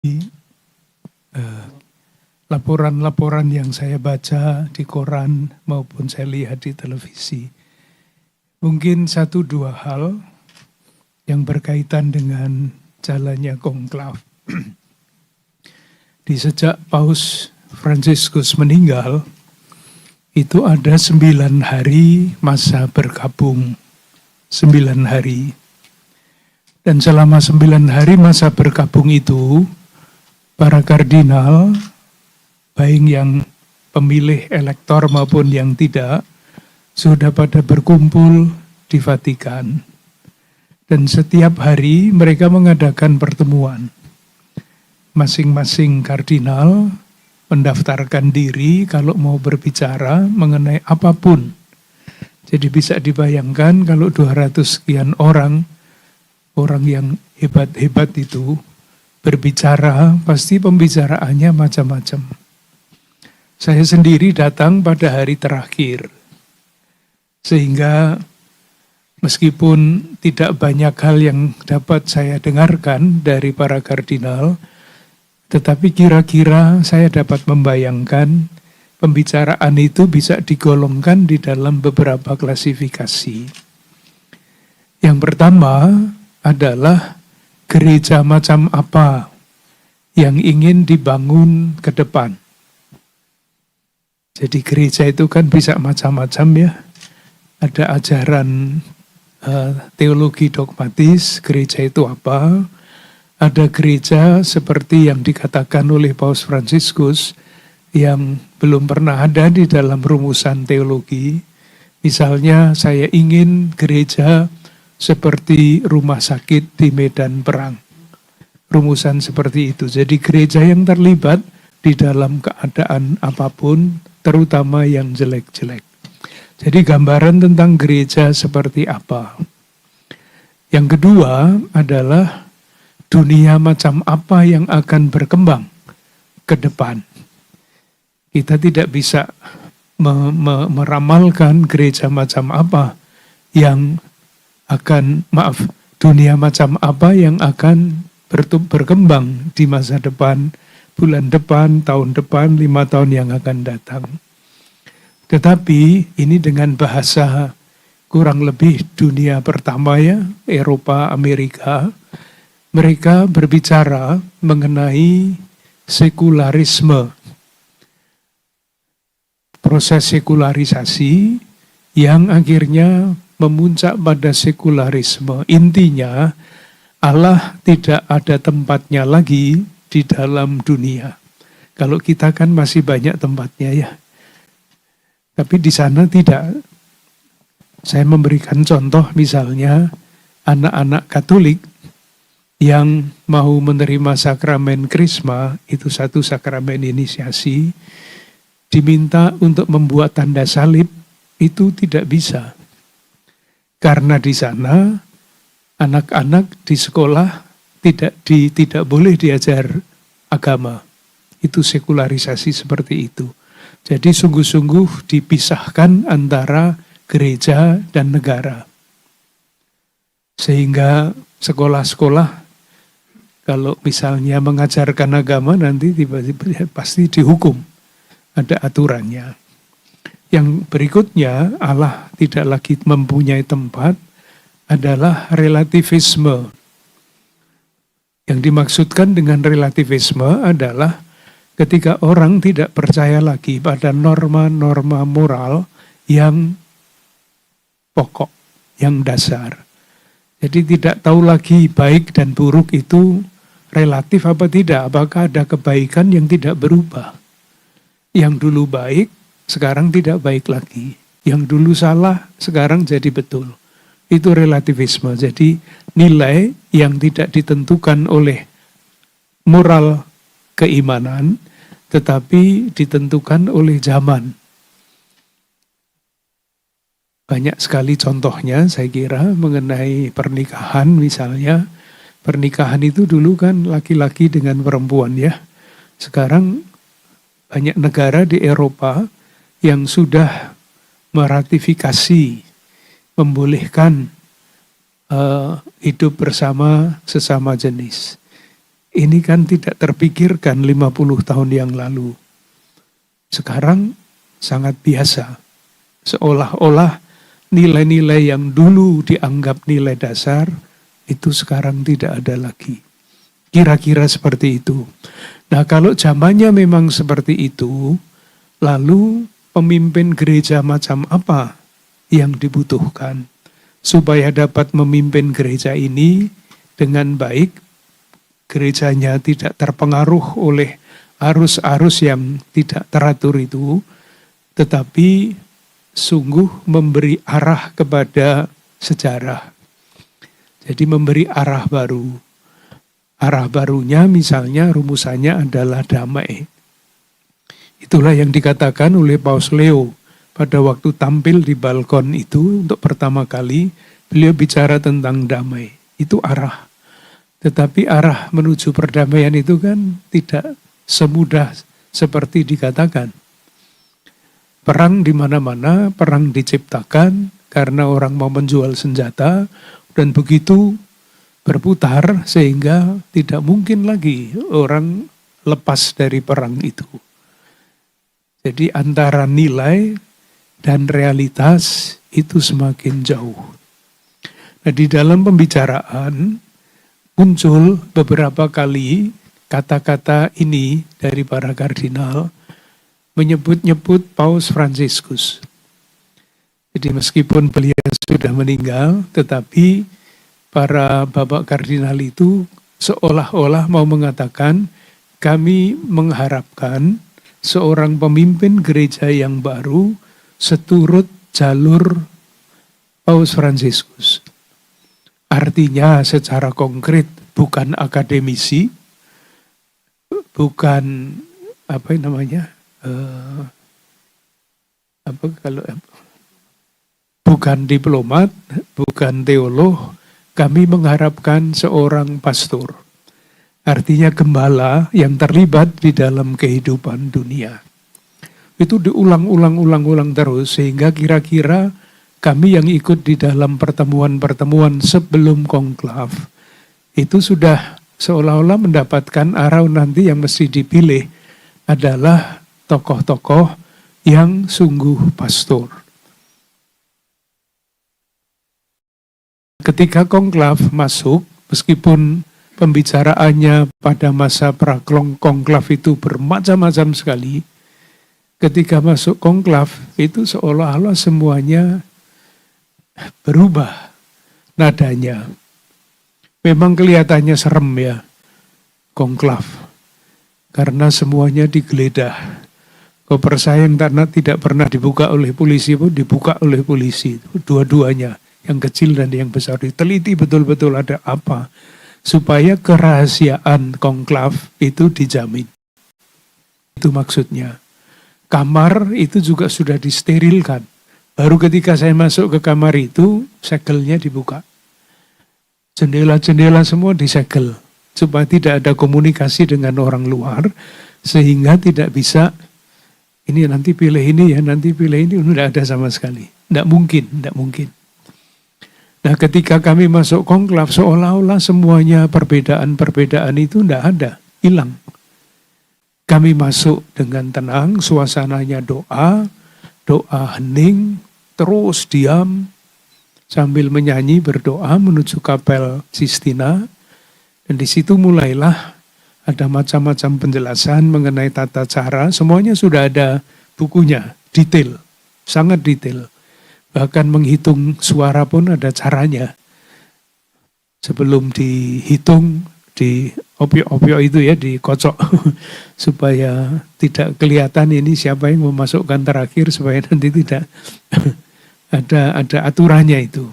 eh, laporan-laporan yang saya baca di koran maupun saya lihat di televisi. Mungkin satu dua hal yang berkaitan dengan jalannya konklav. Di sejak Paus Fransiskus meninggal, itu ada 9 hari masa berkabung. 9 hari. Dan selama 9 hari masa berkabung itu, para kardinal, baik yang pemilih elektor maupun yang tidak, sudah pada berkumpul di Vatikan. Dan setiap hari mereka mengadakan pertemuan. Masing-masing kardinal mendaftarkan diri kalau mau berbicara mengenai apapun. Jadi bisa dibayangkan kalau 200 sekian orang yang hebat-hebat itu berbicara, pasti pembicaraannya macam-macam. Saya sendiri datang pada hari terakhir. Sehingga meskipun tidak banyak hal yang dapat saya dengarkan dari para kardinal, tetapi kira-kira saya dapat membayangkan pembicaraan itu bisa digolongkan di dalam beberapa klasifikasi. Yang pertama adalah gereja macam apa yang ingin dibangun ke depan. Jadi gereja itu kan bisa macam-macam ya. Ada ajaran teologi dogmatis, gereja itu apa? Ada gereja seperti yang dikatakan oleh Paus Fransiskus yang belum pernah ada di dalam rumusan teologi. Misalnya saya ingin gereja seperti rumah sakit di medan perang. Rumusan seperti itu. Jadi gereja yang terlibat di dalam keadaan apapun, terutama yang jelek-jelek. Jadi gambaran tentang gereja seperti apa. Yang kedua adalah dunia macam apa yang akan berkembang ke depan. Kita tidak bisa meramalkan gereja macam apa yang akan, dunia macam apa yang akan berkembang di masa depan, bulan depan, tahun depan, 5 tahun yang akan datang. Tetapi ini dengan bahasa kurang lebih dunia pertama ya, Eropa, Amerika, mereka berbicara mengenai sekularisme. Proses sekularisasi yang akhirnya memuncak pada sekularisme. Intinya Allah tidak ada tempatnya lagi di dalam dunia. Kalau kita kan masih banyak tempatnya ya. Tapi di sana tidak. Saya memberikan contoh misalnya anak-anak Katolik yang mau menerima sakramen Krisma, itu satu sakramen inisiasi, diminta untuk membuat tanda salib, itu tidak bisa. Karena di sana anak-anak di sekolah tidak boleh diajar agama. Itu sekularisasi seperti itu. Jadi sungguh-sungguh dipisahkan antara gereja dan negara. Sehingga sekolah-sekolah kalau misalnya mengajarkan agama nanti tiba-tiba pasti dihukum. Ada aturannya. Yang berikutnya Allah tidak lagi mempunyai tempat adalah relativisme. Yang dimaksudkan dengan relativisme adalah ketika orang tidak percaya lagi pada norma-norma moral yang pokok, yang dasar. Jadi tidak tahu lagi baik dan buruk itu relatif apa tidak, apakah ada kebaikan yang tidak berubah. Yang dulu baik, sekarang tidak baik lagi. Yang dulu salah, sekarang jadi betul. Itu relativisme. Jadi nilai yang tidak ditentukan oleh moral keimanan, tetapi ditentukan oleh zaman. Banyak sekali contohnya saya kira mengenai pernikahan misalnya. Pernikahan itu dulu kan laki-laki dengan perempuan ya. Sekarang banyak negara di Eropa yang sudah meratifikasi, membolehkan hidup bersama sesama jenis. Ini kan tidak terpikirkan 50 tahun yang lalu. Sekarang sangat biasa. Seolah-olah nilai-nilai yang dulu dianggap nilai dasar, itu sekarang tidak ada lagi. Kira-kira seperti itu. Nah, kalau zamannya memang seperti itu, lalu pemimpin gereja macam apa yang dibutuhkan supaya dapat memimpin gereja ini dengan baik, gerejanya tidak terpengaruh oleh arus-arus yang tidak teratur itu, tetapi sungguh memberi arah kepada sejarah. Jadi memberi arah baru. Arah barunya misalnya rumusannya adalah damai. Itulah yang dikatakan oleh Paus Leo pada waktu tampil di balkon itu untuk pertama kali beliau bicara tentang damai. Itu arah. Tetapi arah menuju perdamaian itu kan tidak semudah seperti dikatakan. Perang di mana-mana, perang diciptakan karena orang mau menjual senjata dan begitu berputar sehingga tidak mungkin lagi orang lepas dari perang itu. Jadi antara nilai dan realitas itu semakin jauh. Nah, di dalam pembicaraan muncul beberapa kali kata-kata ini dari para kardinal menyebut-nyebut Paus Fransiskus. Jadi meskipun beliau sudah meninggal, tetapi para bapak kardinal itu seolah-olah mau mengatakan, kami mengharapkan seorang pemimpin gereja yang baru seturut jalur Paus Fransiskus. Artinya secara konkret bukan akademisi, bukan bukan diplomat, bukan teolog. Kami mengharapkan seorang pastor, artinya gembala yang terlibat di dalam kehidupan dunia. Itu diulang-ulang terus sehingga kira-kira kami yang ikut di dalam pertemuan-pertemuan sebelum konklav itu sudah seolah-olah mendapatkan arah nanti yang mesti dipilih adalah tokoh-tokoh yang sungguh pastor. Ketika konklav masuk, meskipun pembicaraannya pada masa pra-konklav itu bermacam-macam sekali, ketika masuk konklav itu seolah-olah semuanya berubah nadanya. Memang kelihatannya serem ya, konklav, karena semuanya digeledah. Koper saya yang tidak pernah dibuka oleh polisi pun dibuka oleh polisi, dua-duanya. Yang kecil dan yang besar diteliti betul-betul ada apa supaya kerahasiaan konklav itu dijamin. Itu maksudnya. Kamar itu juga sudah disterilkan. Baru ketika saya masuk ke kamar itu, segelnya dibuka. Jendela-jendela semua disegel supaya tidak ada komunikasi dengan orang luar sehingga tidak bisa ini nanti pilih ini ya, nanti pilih ini, tidak ada sama sekali. Tidak mungkin. Nah, ketika kami masuk konklav, seolah-olah semuanya perbedaan-perbedaan itu tidak ada, hilang. Kami masuk dengan tenang, suasananya doa hening, terus diam, sambil menyanyi berdoa menuju kapel Sistina. Dan di situ mulailah ada macam-macam penjelasan mengenai tata cara, semuanya sudah ada bukunya, detail, sangat detail. Bahkan menghitung suara pun ada caranya. Sebelum dihitung, di opio itu ya, dikocok. Supaya tidak kelihatan ini siapa yang memasukkan terakhir, supaya nanti tidak ada aturannya itu.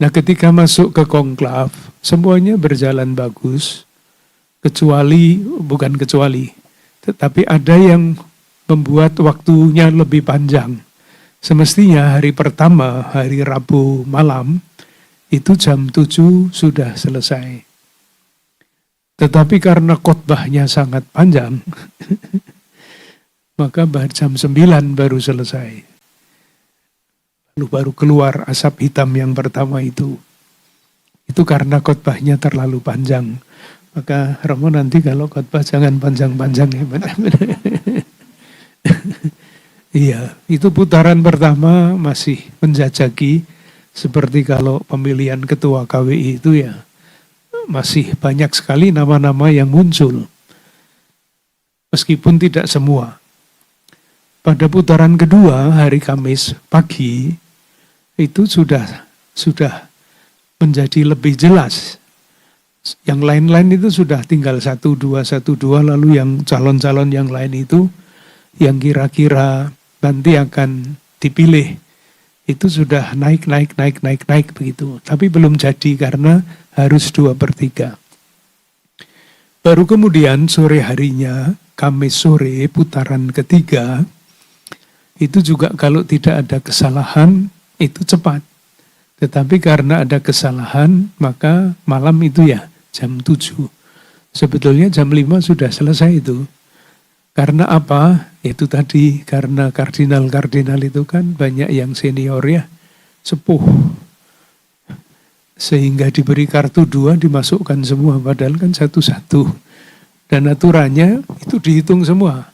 Nah, ketika masuk ke konklav, semuanya berjalan bagus. Tetapi ada yang membuat waktunya lebih panjang. Semestinya hari pertama, hari Rabu malam, itu jam 7 sudah selesai. Tetapi karena khotbahnya sangat panjang, maka jam 9 baru selesai. Lalu baru keluar asap hitam yang pertama itu. Itu karena khotbahnya terlalu panjang. Maka Romo nanti kalau khotbah jangan panjang-panjang ya. Iya, itu putaran pertama masih menjajaki, seperti kalau pemilihan ketua KWI itu ya masih banyak sekali nama-nama yang muncul. Meskipun tidak semua. Pada putaran kedua hari Kamis pagi itu sudah menjadi lebih jelas. Yang lain-lain itu sudah tinggal 1-2 lalu yang calon-calon yang lain itu yang kira-kira nanti akan dipilih itu sudah naik begitu. Tapi belum jadi karena harus 2/3. Baru kemudian sore harinya, Kamis sore putaran ketiga, itu juga kalau tidak ada kesalahan itu cepat. Tetapi karena ada kesalahan maka malam itu ya jam 7. Sebetulnya jam 5 sudah selesai itu. Karena apa? Itu tadi karena kardinal-kardinal itu kan banyak yang senior ya, sepuh. Sehingga diberi kartu 2 dimasukkan semua, padahal kan 1-1. Dan aturannya itu dihitung semua.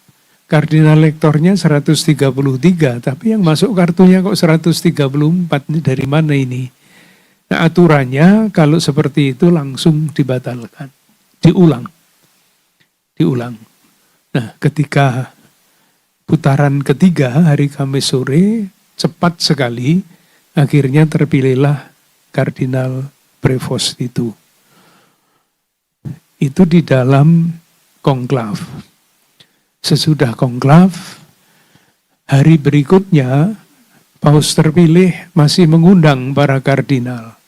Kardinal lektornya 133, tapi yang masuk kartunya kok 134, ini dari mana ini? Nah aturannya kalau seperti itu langsung dibatalkan, diulang. Nah ketika putaran ketiga hari Kamis sore, cepat sekali akhirnya terpilihlah Kardinal Prevost itu. Itu di dalam konklav. Sesudah konklav, hari berikutnya Paus terpilih masih mengundang para kardinal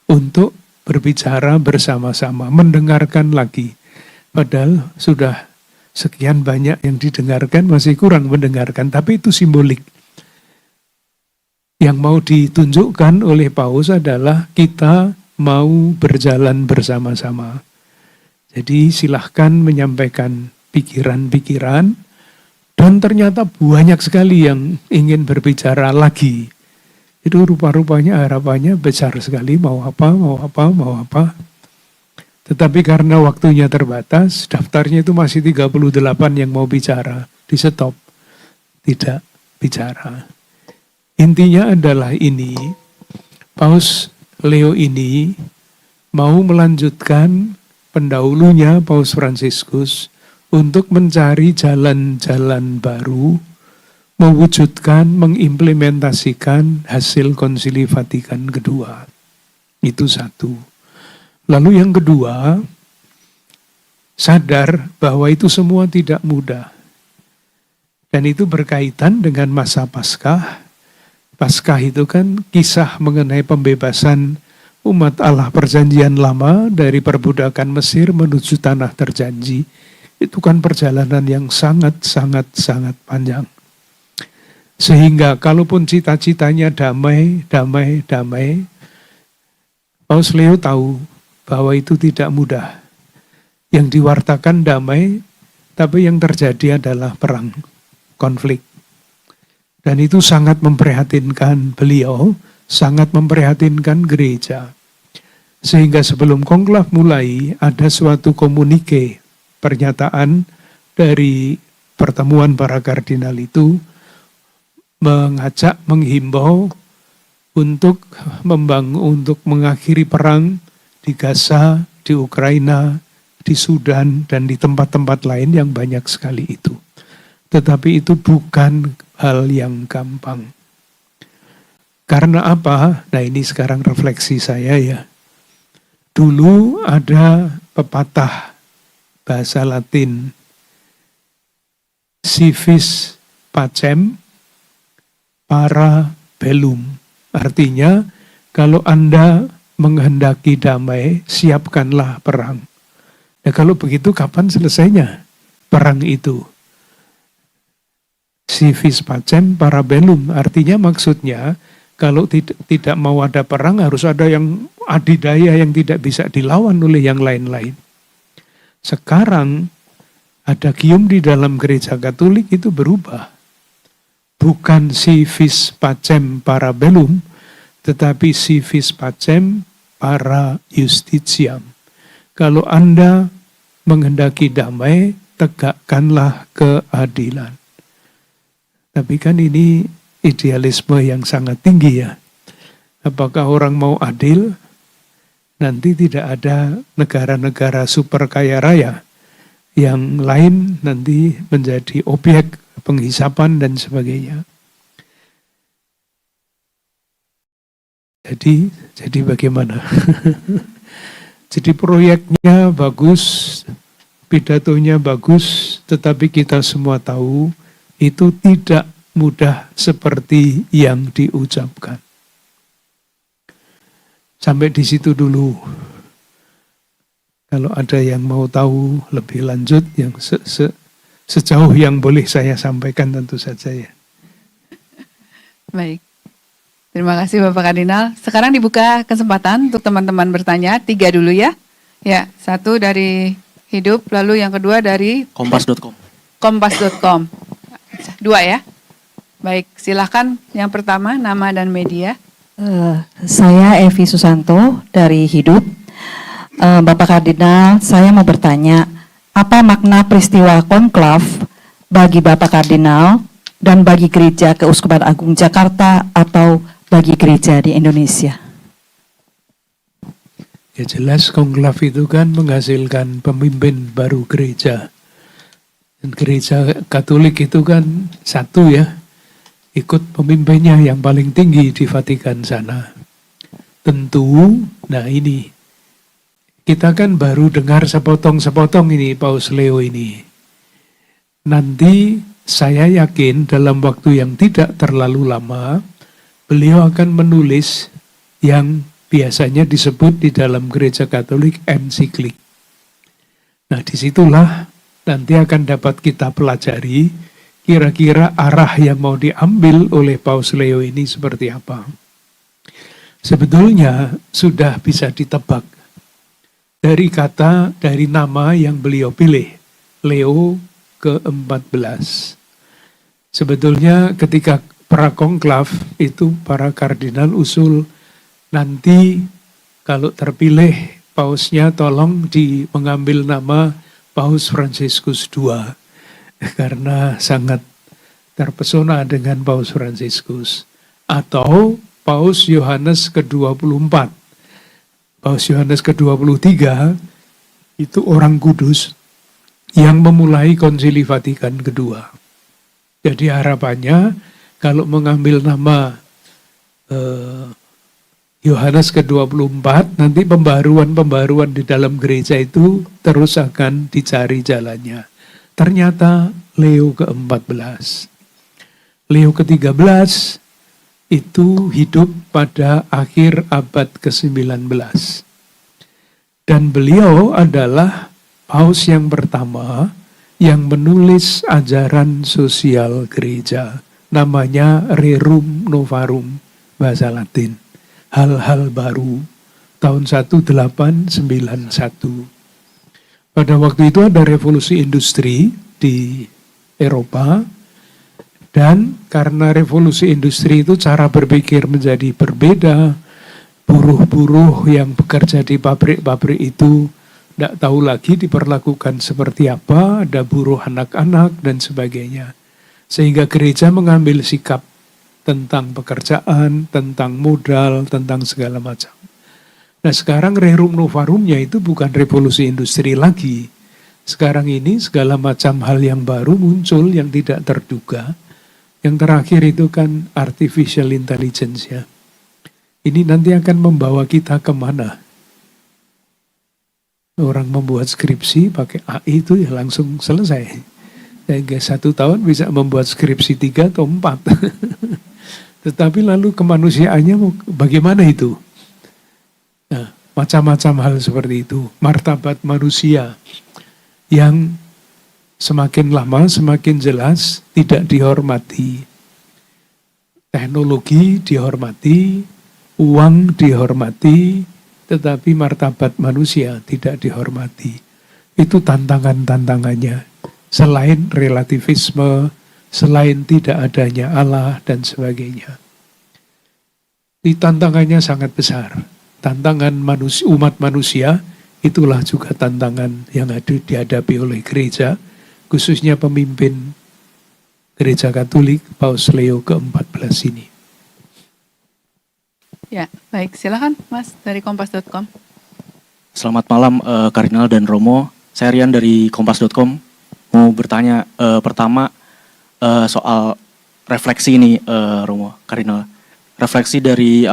untuk berbicara bersama-sama, mendengarkan lagi. Padahal sudah sekian banyak yang didengarkan, masih kurang mendengarkan, tapi itu simbolik. Yang mau ditunjukkan oleh Paus adalah kita mau berjalan bersama-sama. Jadi silahkan menyampaikan pikiran-pikiran, dan ternyata banyak sekali yang ingin berbicara lagi. Itu rupa-rupanya harapannya besar sekali, mau apa. Tetapi karena waktunya terbatas, daftarnya itu masih 38 yang mau bicara, di stop, tidak bicara. Intinya adalah ini, Paus Leo ini mau melanjutkan pendahulunya Paus Fransiskus untuk mencari jalan-jalan baru, mewujudkan, mengimplementasikan hasil Konsili Vatikan kedua. Itu satu. Lalu yang kedua, sadar bahwa itu semua tidak mudah. Dan itu berkaitan dengan masa Paskah. Paskah itu kan kisah mengenai pembebasan umat Allah perjanjian lama dari perbudakan Mesir menuju tanah terjanji. Itu kan perjalanan yang sangat panjang. Sehingga kalaupun cita-citanya damai, Paus Leo tahu bahwa itu tidak mudah. Yang diwartakan damai, tapi yang terjadi adalah perang, konflik. Dan itu sangat memprihatinkan beliau, sangat memprihatinkan gereja. Sehingga sebelum konklav mulai, ada suatu komunike, pernyataan dari pertemuan para kardinal itu, mengajak, menghimbau untuk mengakhiri perang di Gaza, di Ukraina, di Sudan, dan di tempat-tempat lain yang banyak sekali itu. Tetapi itu bukan hal yang gampang. Karena apa? Nah ini sekarang refleksi saya ya. Dulu ada pepatah bahasa Latin, si vis pacem para bellum. Artinya, kalau Anda menghendaki damai, siapkanlah perang. Nah kalau begitu kapan selesainya perang itu? Si vis pacem para bellum, artinya maksudnya kalau tidak mau ada perang harus ada yang adidaya yang tidak bisa dilawan oleh yang lain-lain. Sekarang ada gium di dalam gereja Katolik itu berubah. Bukan si vis pacem para bellum, tetapi si vis pacem para justitiam. Kalau Anda menghendaki damai, tegakkanlah keadilan. Tapi kan ini idealisme yang sangat tinggi ya. Apakah orang mau adil? Nanti tidak ada negara-negara super kaya raya. Yang lain nanti menjadi objek penghisapan dan sebagainya. Jadi bagaimana? Jadi proyeknya bagus, pidatonya bagus, tetapi kita semua tahu itu tidak mudah seperti yang diucapkan. Sampai di situ dulu. Kalau ada yang mau tahu lebih lanjut, yang sejauh yang boleh saya sampaikan tentu saja ya. Baik. Terima kasih Bapak Kardinal. Sekarang dibuka kesempatan untuk teman-teman bertanya. 3 dulu ya. Ya, 1 dari Hidup, lalu yang kedua dari Kompas.com. Kompas.com. 2 ya. Baik, silakan yang pertama nama dan media. Saya Evi Susanto dari Hidup. Bapak Kardinal, saya mau bertanya, apa makna peristiwa konklav bagi Bapak Kardinal dan bagi Gereja Keuskupan Agung Jakarta atau bagi gereja di Indonesia? Ya jelas konklav itu kan menghasilkan pemimpin baru gereja. Dan gereja Katolik itu kan satu ya, ikut pemimpinnya yang paling tinggi di Vatikan sana. Tentu, nah ini, kita kan baru dengar sepotong-sepotong ini Paus Leo ini. Nanti saya yakin dalam waktu yang tidak terlalu lama, beliau akan menulis yang biasanya disebut di dalam gereja Katolik ensiklik. Nah disitulah nanti akan dapat kita pelajari kira-kira arah yang mau diambil oleh Paus Leo ini seperti apa. Sebetulnya sudah bisa ditebak dari nama yang beliau pilih, Leo ke-14. Sebetulnya ketika prakonklav itu para kardinal usul nanti kalau terpilih pausnya tolong mengambil nama Paus Fransiskus II karena sangat terpesona dengan Paus Fransiskus, atau Paus Yohanes ke-24. Paus Yohanes ke-23 itu orang kudus yang memulai Konsili Vatikan kedua. Jadi harapannya kalau mengambil nama Yohanes ke-24, nanti pembaruan-pembaruan di dalam gereja itu terus akan dicari jalannya. Ternyata Leo ke-14. Leo ke-13 itu hidup pada akhir abad ke-19. Dan beliau adalah paus yang pertama yang menulis ajaran sosial gereja. Namanya Rerum Novarum, bahasa Latin. Hal-hal baru, tahun 1891. Pada waktu itu ada revolusi industri di Eropa, dan karena revolusi industri itu cara berpikir menjadi berbeda, buruh-buruh yang bekerja di pabrik-pabrik itu tidak tahu lagi diperlakukan seperti apa, ada buruh anak-anak dan sebagainya. Sehingga gereja mengambil sikap tentang pekerjaan, tentang modal, tentang segala macam. Nah sekarang Rerum Novarumnya itu bukan revolusi industri lagi. Sekarang ini segala macam hal yang baru muncul yang tidak terduga. Yang terakhir itu kan artificial intelligence ya. Ini nanti akan membawa kita kemana? Orang membuat skripsi pakai AI itu ya langsung selesai. Sehingga 1 tahun bisa membuat skripsi 3 atau 4. Tetapi lalu kemanusiaannya bagaimana itu? Nah, macam-macam hal seperti itu. Martabat manusia yang semakin lama semakin jelas tidak dihormati. Teknologi dihormati, uang dihormati, tetapi martabat manusia tidak dihormati. Itu tantangan-tantangannya. Selain relativisme, selain tidak adanya Allah dan sebagainya. Ini tantangannya sangat besar. Tantangan umat manusia itulah juga tantangan yang dihadapi oleh gereja, khususnya pemimpin Gereja Katolik Paus Leo ke-14 ini. Ya, baik. Silakan Mas dari kompas.com. Selamat malam Kardinal dan Romo. Saya Rian dari kompas.com. Mau bertanya pertama soal refleksi ini Romo, Kardinal. Refleksi dari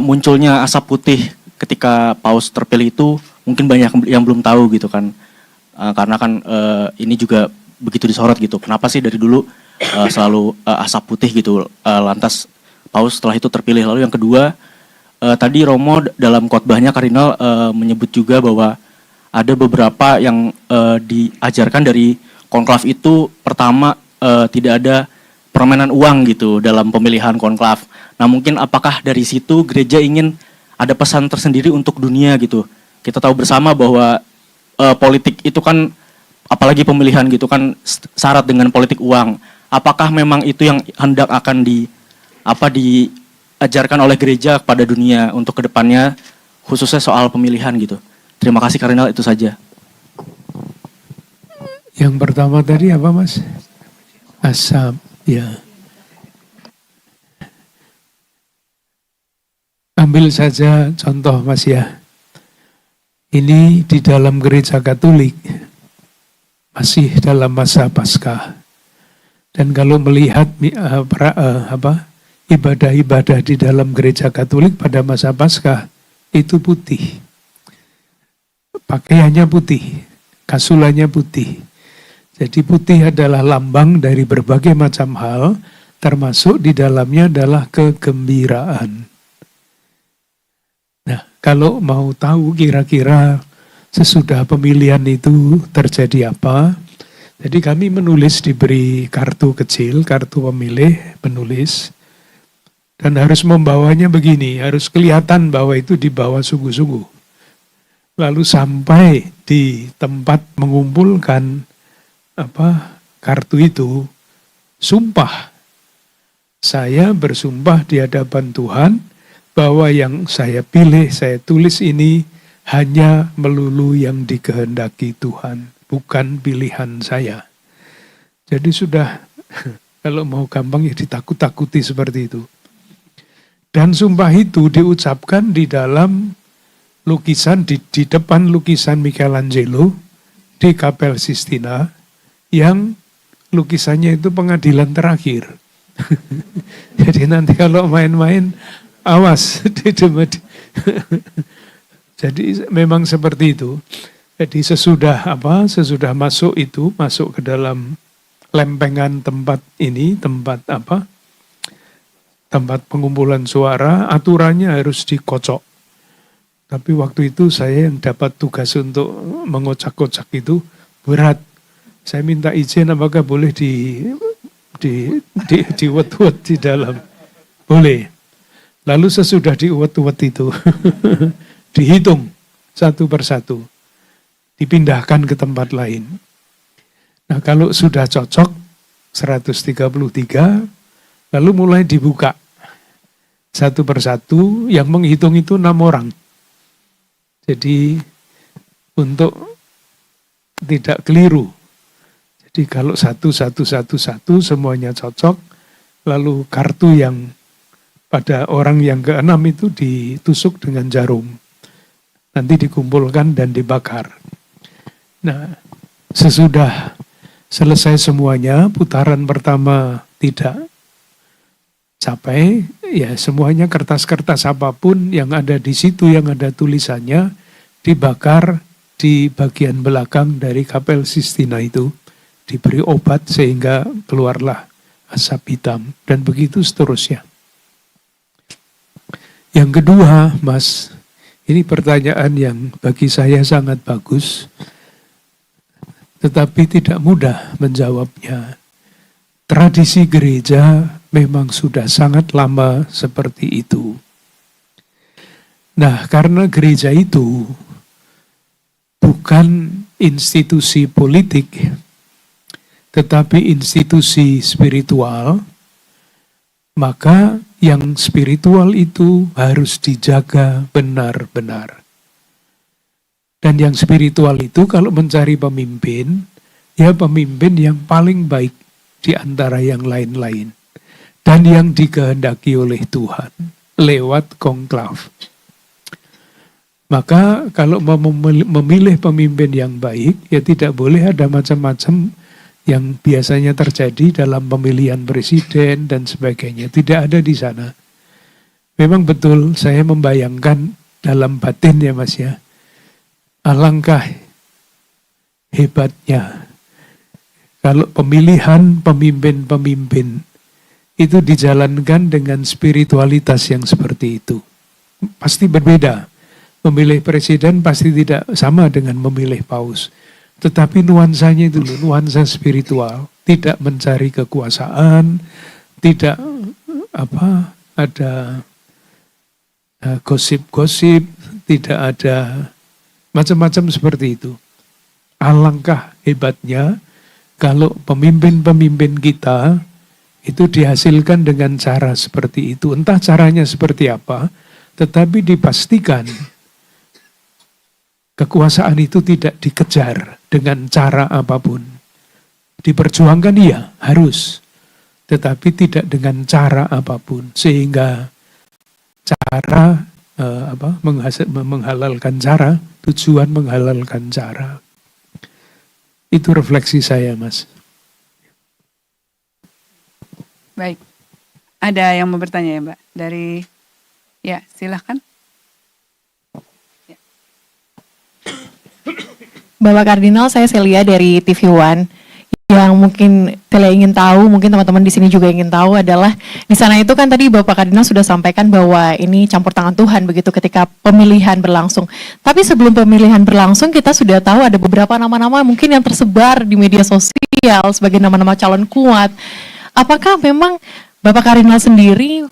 munculnya asap putih ketika Paus terpilih itu mungkin banyak yang belum tahu gitu kan. Karena kan ini juga begitu disorot gitu. Kenapa sih dari dulu selalu asap putih gitu, lantas Paus setelah itu terpilih. Lalu yang kedua, tadi Romo dalam khotbahnya Kardinal menyebut juga bahwa ada beberapa yang diajarkan dari konklav itu. Pertama, tidak ada permainan uang gitu dalam pemilihan konklav. Nah mungkin apakah dari situ gereja ingin ada pesan tersendiri untuk dunia gitu. Kita tahu bersama bahwa politik itu kan, apalagi pemilihan gitu kan, syarat dengan politik uang. Apakah memang itu yang hendak akan diajarkan oleh gereja kepada dunia untuk kedepannya, khususnya soal pemilihan gitu. Terima kasih Kardinal, itu saja. Yang pertama tadi apa Mas? Asap, ya. Ambil saja contoh Mas ya. Ini di dalam Gereja Katolik masih dalam masa Paskah. Dan kalau melihat ibadah-ibadah di dalam Gereja Katolik pada masa Paskah itu putih. Pakaiannya putih, kasulannya putih. Jadi putih adalah lambang dari berbagai macam hal, termasuk di dalamnya adalah kegembiraan. Nah, kalau mau tahu kira-kira sesudah pemilihan itu terjadi apa, jadi kami diberi kartu kecil, kartu pemilih, menulis, dan harus membawanya begini, harus kelihatan bahwa itu dibawa sungguh-sungguh. Lalu sampai di tempat mengumpulkan kartu itu, sumpah. Saya bersumpah di hadapan Tuhan bahwa yang saya pilih, saya tulis ini hanya melulu yang dikehendaki Tuhan, bukan pilihan saya. Jadi sudah, kalau mau gampang ya ditakut-takuti seperti itu. Dan sumpah itu diucapkan di dalam lukisan, di depan lukisan Michelangelo di Kapel Sistina, yang lukisannya itu pengadilan terakhir. Jadi nanti kalau main-main, awas. Jadi memang seperti itu. Jadi sesudah masuk ke dalam lempengan tempat ini, tempat pengumpulan suara, aturannya harus dikocok. Tapi waktu itu saya yang dapat tugas untuk mengocak-kocak itu berat. Saya minta izin apakah boleh diuet-uet di dalam. Boleh. Lalu sesudah diuet-uet itu dihitung satu persatu, dipindahkan ke tempat lain. Nah kalau sudah cocok 133, lalu mulai dibuka satu persatu, yang menghitung itu 6 orang. Jadi untuk tidak keliru. Jadi kalau satu semuanya cocok, lalu kartu yang pada orang yang ke-6 itu ditusuk dengan jarum. Nanti dikumpulkan dan dibakar. Nah, sesudah selesai semuanya, putaran pertama tidak capai, ya semuanya kertas-kertas apapun yang ada di situ, yang ada tulisannya, dibakar di bagian belakang dari Kapel Sistina itu, diberi obat sehingga keluarlah asap hitam, dan begitu seterusnya. Yang kedua, Mas, ini pertanyaan yang bagi saya sangat bagus, tetapi tidak mudah menjawabnya. Tradisi gereja memang sudah sangat lama seperti itu. Nah, karena gereja itu bukan institusi politik, tetapi institusi spiritual, maka yang spiritual itu harus dijaga benar-benar. Dan yang spiritual itu kalau mencari pemimpin, ya pemimpin yang paling baik di antara yang lain-lain. Dan yang dikehendaki oleh Tuhan lewat konklav. Maka kalau mau memilih pemimpin yang baik, ya tidak boleh ada macam-macam yang biasanya terjadi dalam pemilihan presiden dan sebagainya. Tidak ada di sana. Memang betul saya membayangkan dalam batin ya Mas ya. Alangkah hebatnya kalau pemilihan pemimpin-pemimpin itu dijalankan dengan spiritualitas yang seperti itu. Pasti berbeda. Memilih presiden pasti tidak sama dengan memilih paus. Tetapi nuansanya itu nuansa spiritual. Tidak mencari kekuasaan, tidak ada gosip-gosip, tidak ada macam-macam seperti itu. Alangkah hebatnya kalau pemimpin-pemimpin kita itu dihasilkan dengan cara seperti itu. Entah caranya seperti apa, tetapi dipastikan kekuasaan itu tidak dikejar dengan cara apapun. Diperjuangkan iya, harus. Tetapi tidak dengan cara apapun. Sehingga cara menghalalkan cara, tujuan menghalalkan cara. Itu refleksi saya, Mas. Baik. Ada yang mau bertanya ya, Mbak? Ya, silahkan. Bapak Kardinal, saya Celia dari TV One. Yang mungkin Celia ingin tahu, mungkin teman-teman di sini juga ingin tahu adalah di sana itu kan tadi Bapak Kardinal sudah sampaikan bahwa ini campur tangan Tuhan begitu ketika pemilihan berlangsung. Tapi sebelum pemilihan berlangsung kita sudah tahu ada beberapa nama-nama mungkin yang tersebar di media sosial sebagai nama-nama calon kuat. Apakah memang Bapak Kardinal sendiri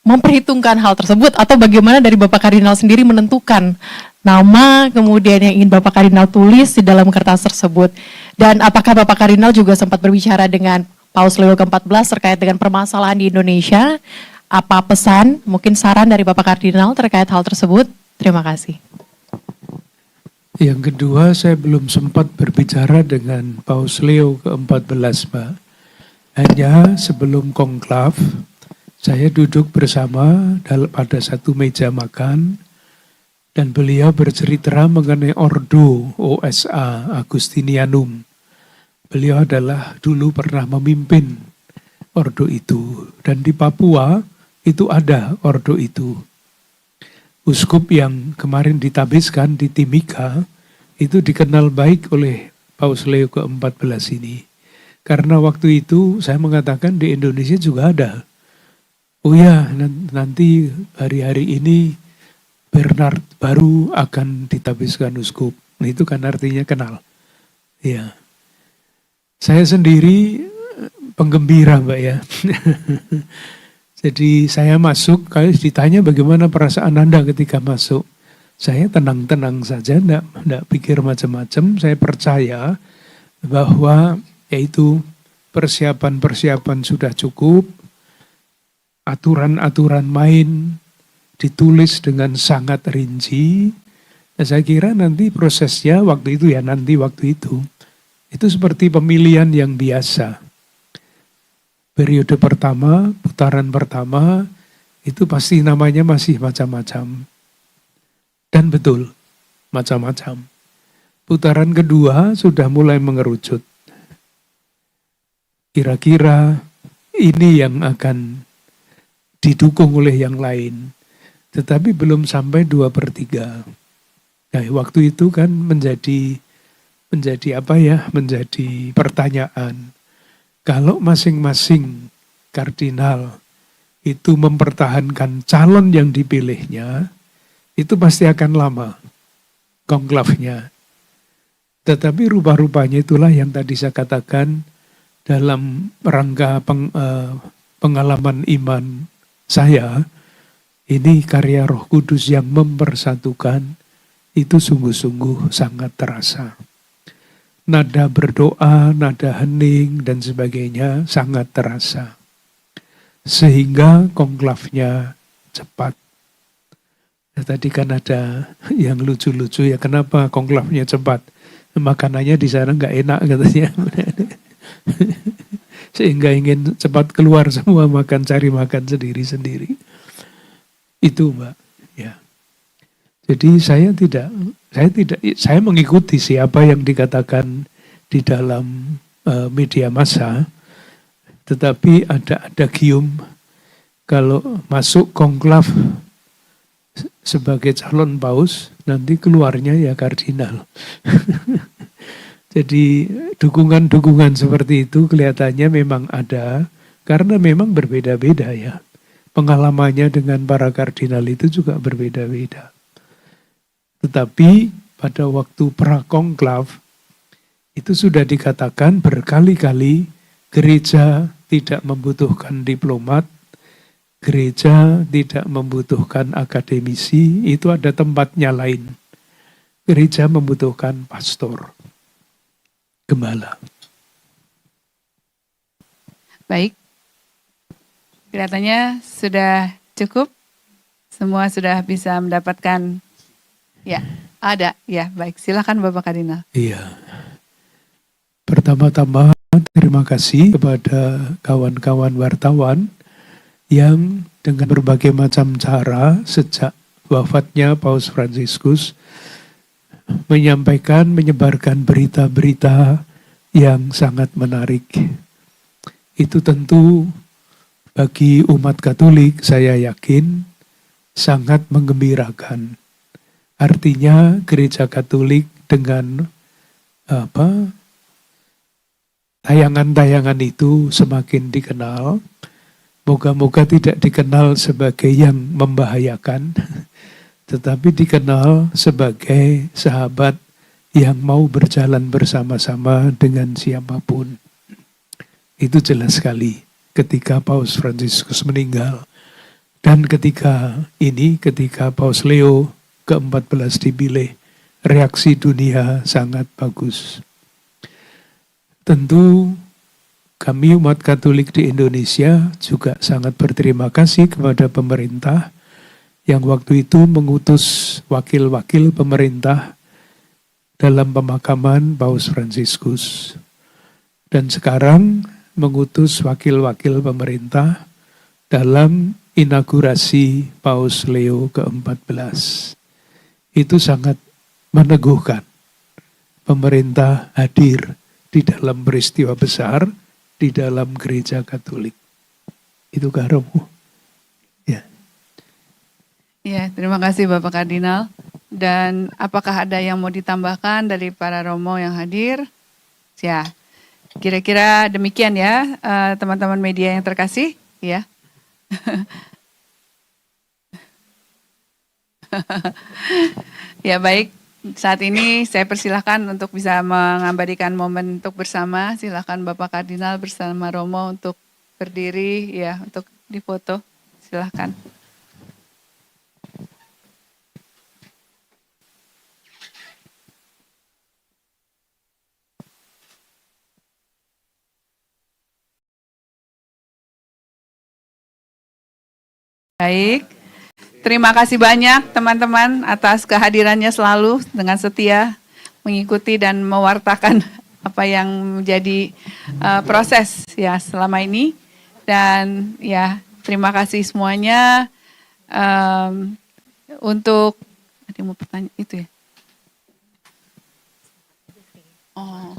memperhitungkan hal tersebut atau bagaimana dari Bapak Kardinal sendiri menentukan nama kemudian yang ingin Bapak Kardinal tulis di dalam kertas tersebut? Dan apakah Bapak Kardinal juga sempat berbicara dengan Paus Leo ke-14 terkait dengan permasalahan di Indonesia? Apa pesan, mungkin saran dari Bapak Kardinal terkait hal tersebut? Terima kasih. Yang kedua, saya belum sempat berbicara dengan Paus Leo ke-14, Pak. Hanya sebelum konklav, saya duduk bersama pada satu meja makan, dan beliau bercerita mengenai Ordo OSA Agustinianum. Beliau adalah dulu pernah memimpin Ordo itu. Dan di Papua itu ada Ordo itu. Uskup yang kemarin ditabiskan di Timika itu dikenal baik oleh Paus Leo ke-14 ini. Karena waktu itu saya mengatakan di Indonesia juga ada. Oh ya, nanti hari-hari ini Bernard baru akan ditabiskan uskup. Nah, itu kan artinya kenal. Ya. Saya sendiri penggembira, Mbak ya. Jadi saya masuk, kalau ditanya bagaimana perasaan Anda ketika masuk. Saya tenang-tenang saja, enggak pikir macam-macam. Saya percaya bahwa yaitu persiapan-persiapan sudah cukup, aturan-aturan main ditulis dengan sangat rinci. Dan saya kira nanti prosesnya waktu itu itu seperti pemilihan yang biasa. Periode pertama, putaran pertama, itu pasti namanya masih macam-macam. Dan betul, macam-macam. Putaran kedua sudah mulai mengerucut. Kira-kira ini yang akan didukung oleh yang lain. Tetapi belum sampai 2/3. Nah, waktu itu kan menjadi pertanyaan. Kalau masing-masing kardinal itu mempertahankan calon yang dipilihnya, itu pasti akan lama konklavnya. Tetapi rupa-rupanya itulah yang tadi saya katakan dalam rangka pengalaman iman saya, ini karya Roh Kudus yang mempersatukan, itu sungguh-sungguh sangat terasa. Nada berdoa, nada hening, dan sebagainya sangat terasa. Sehingga konklavnya cepat. Nah, tadi kan ada yang lucu-lucu ya, kenapa konklafnya cepat? Makanannya di sana nggak enak katanya. Sehingga ingin cepat keluar semua cari makan sendiri-sendiri. Itu Mbak, ya. Jadi saya mengikuti siapa yang dikatakan di dalam media massa, tetapi ada gium kalau masuk konklav sebagai calon paus, nanti keluarnya ya kardinal. Jadi dukungan-dukungan seperti itu kelihatannya memang ada, karena memang berbeda-beda ya. Pengalamannya dengan para kardinal itu juga berbeda-beda. Tetapi pada waktu prakonklav, itu sudah dikatakan berkali-kali gereja tidak membutuhkan diplomat, gereja tidak membutuhkan akademisi, itu ada tempatnya lain. Gereja membutuhkan pastor, gembala. Baik, kelihatannya sudah cukup. Semua sudah bisa mendapatkan, ya ada, ya baik. Silakan Bapak Kardinal. Iya. Pertama-tama terima kasih kepada kawan-kawan wartawan yang dengan berbagai macam cara sejak wafatnya Paus Fransiskus menyebarkan berita-berita yang sangat menarik. Itu tentu bagi umat Katolik saya yakin sangat menggembirakan. Artinya gereja Katolik dengan tayangan-tayangan itu semakin dikenal. Moga-moga tidak dikenal sebagai yang membahayakan, tetapi dikenal sebagai sahabat yang mau berjalan bersama-sama dengan siapapun. Itu jelas sekali ketika Paus Fransiskus meninggal. Dan ketika Paus Leo ke-14 dipilih, reaksi dunia sangat bagus. Tentu kami umat Katolik di Indonesia juga sangat berterima kasih kepada pemerintah yang waktu itu mengutus wakil-wakil pemerintah dalam pemakaman Paus Fransiskus. Dan sekarang mengutus wakil-wakil pemerintah dalam inaugurasi Paus Leo ke-14. Itu sangat meneguhkan. Pemerintah hadir di dalam peristiwa besar di dalam gereja Katolik. Itu Romo. Ya. Ya, terima kasih Bapak Kardinal. Dan apakah ada yang mau ditambahkan dari para Romo yang hadir? Ya, kira-kira demikian ya, teman-teman media yang terkasih. Ya. Ya baik, saat ini saya persilahkan untuk bisa mengabadikan momen untuk bersama. Silakan Bapak Kardinal bersama Romo untuk berdiri ya, untuk difoto. Silakan. Baik, terima kasih banyak teman-teman atas kehadirannya selalu dengan setia mengikuti dan mewartakan apa yang menjadi proses ya selama ini. Dan ya terima kasih semuanya untuk ada yang mau bertanya itu ya. Oh.